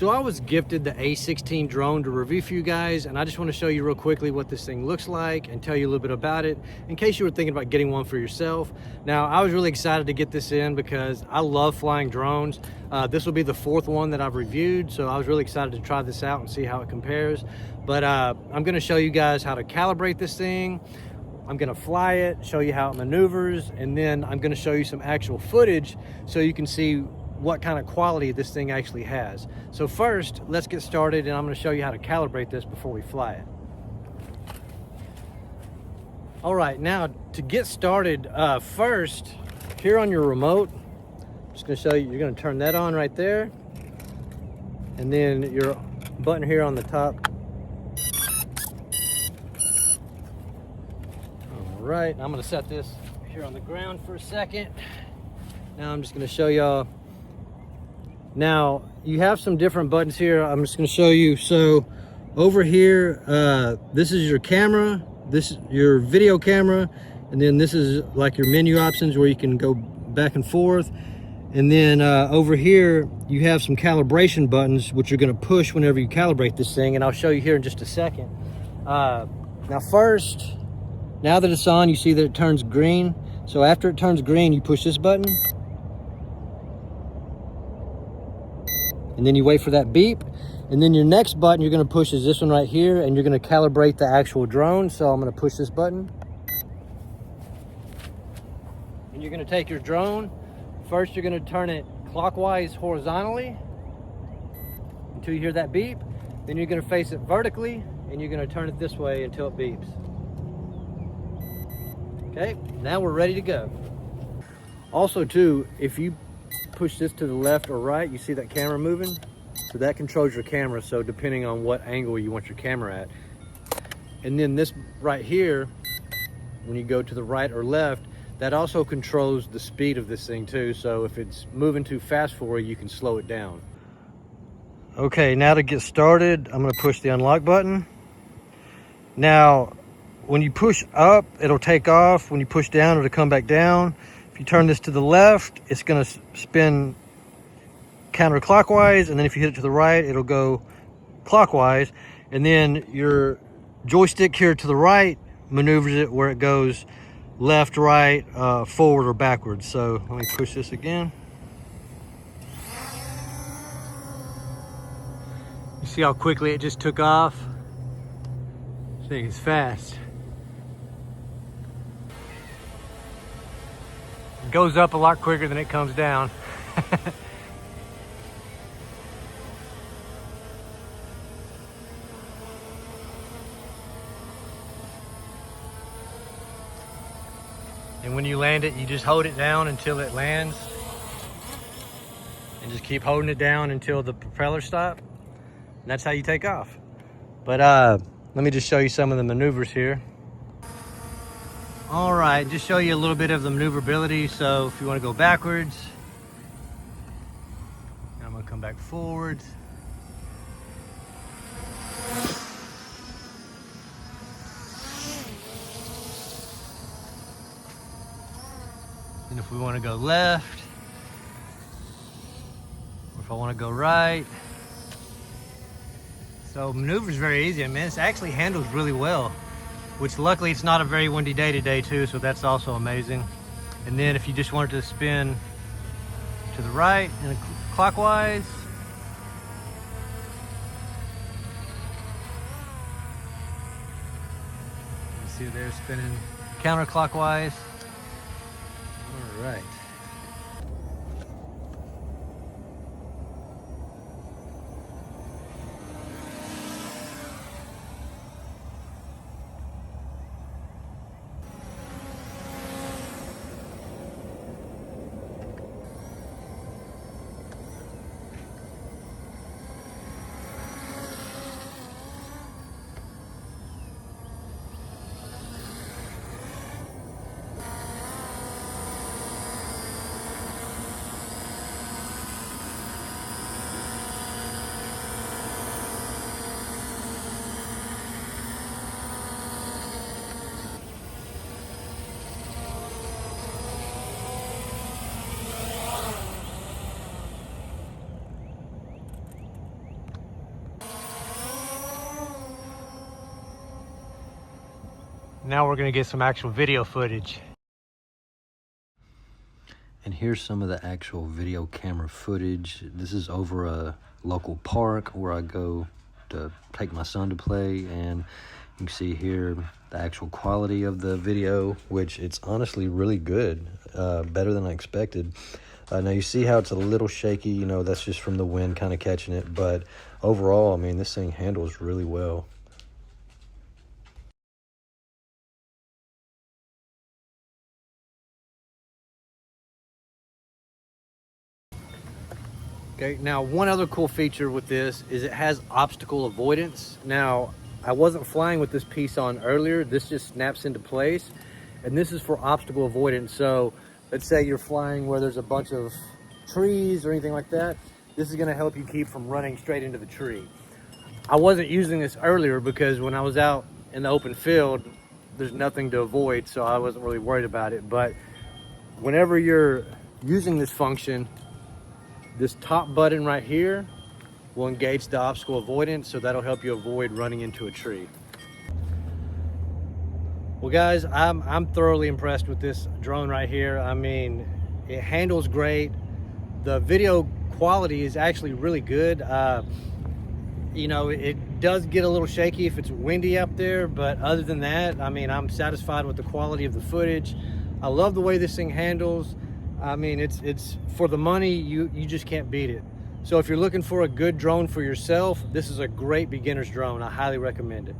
So I was gifted the A16 drone to review for you guys, and I just want to show you real quickly what this thing looks like and tell you a little bit about it in case you were thinking about getting one for yourself. Now, I was really excited to get this in because I love flying drones. This will be the 4th one that I've reviewed, so I was really excited to try this out and see how it compares. But I'm going to show you guys how to calibrate this thing. I'm going to fly it, show you how it maneuvers, and then I'm going to show you some actual footage so you can see what kind of quality this thing actually has. So first, let's get started, and I'm going to show you how to calibrate this before we fly it. All right, now to get started, first, here on your remote, I'm just going to show you, you're going to turn that on right there, and then your button here on the top. All right, I'm going to set this here on the ground for a second. Now I'm just going to show y'all. Now you have some different buttons here. I'm just going to show you. So over here, this is your camera, this is your video camera, and then this is like your menu options where you can go back and forth. And then over here you have some calibration buttons which you're going to push whenever you calibrate this thing, and I'll show you here in just a second. Now first, now that it's on, you see that it turns green. So after it turns green, you push this button, and then you wait for that beep, and then your next button you're going to push is this one right here, and you're going to calibrate the actual drone. So I'm going to push this button, and you're going to take your drone. First, you're going to turn it clockwise horizontally until you hear that beep. Then you're going to face it vertically, and you're going to turn it this way until it beeps. Okay, now we're ready to go. Also too, if you push this to the left or right, you see that camera moving? So that controls your camera, so depending on what angle you want your camera at. And then this right here, when you go to the right or left, that also controls the speed of this thing too. So if it's moving too fast for you, you can slow it down. Okay, now to get started, I'm gonna push the unlock button. Now, when you push up, it'll take off. When you push down, it'll come back down. If you turn this to the left, it's gonna spin counterclockwise, and then if you hit it to the right, it'll go clockwise. And then your joystick here to the right maneuvers it where it goes left, right, forward, or backwards. So let me push this again. You see how quickly it just took off? This thing is fast. It goes up a lot quicker than it comes down. And when you land it, you just hold it down until it lands, and just keep holding it down until the propeller stops. And that's how you take off. But let me just show you some of the maneuvers here. All right, just show you a little bit of the maneuverability. So if you want to go backwards, I'm going to come back forwards. And if we want to go left, or if I want to go right. So maneuver is very easy. I mean, it actually handles really well, which luckily it's not a very windy day today too, so that's also amazing. And then if you just want it to spin to the right and clockwise, you see they're spinning counterclockwise. All right. now we're gonna get some actual video footage. And here's some of the actual video camera footage. This is over a local park where I go to take my son to play, and you can see here the actual quality of the video, which it's honestly really good, better than I expected. Now you see how it's a little shaky, you know, that's just from the wind kind of catching it, but overall, I mean, this thing handles really well. Okay, now one other cool feature with this is it has obstacle avoidance. Now, I wasn't flying with this piece on earlier. This just snaps into place, and this is for obstacle avoidance. So let's say you're flying where there's a bunch of trees or anything like that. This is gonna help you keep from running straight into the tree. I wasn't using this earlier because when I was out in the open field, there's nothing to avoid, so I wasn't really worried about it. But whenever you're using this function, this top button right here will engage the obstacle avoidance, so that'll help you avoid running into a tree. Well guys, I'm thoroughly impressed with this drone right here. I mean, it handles great. The video quality is actually really good. You know, it does get a little shaky if it's windy up there, but other than that, I mean, I'm satisfied with the quality of the footage. I love the way this thing handles. I mean, it's for the money, you just can't beat it. So if you're looking for a good drone for yourself, this is a great beginner's drone. I highly recommend it.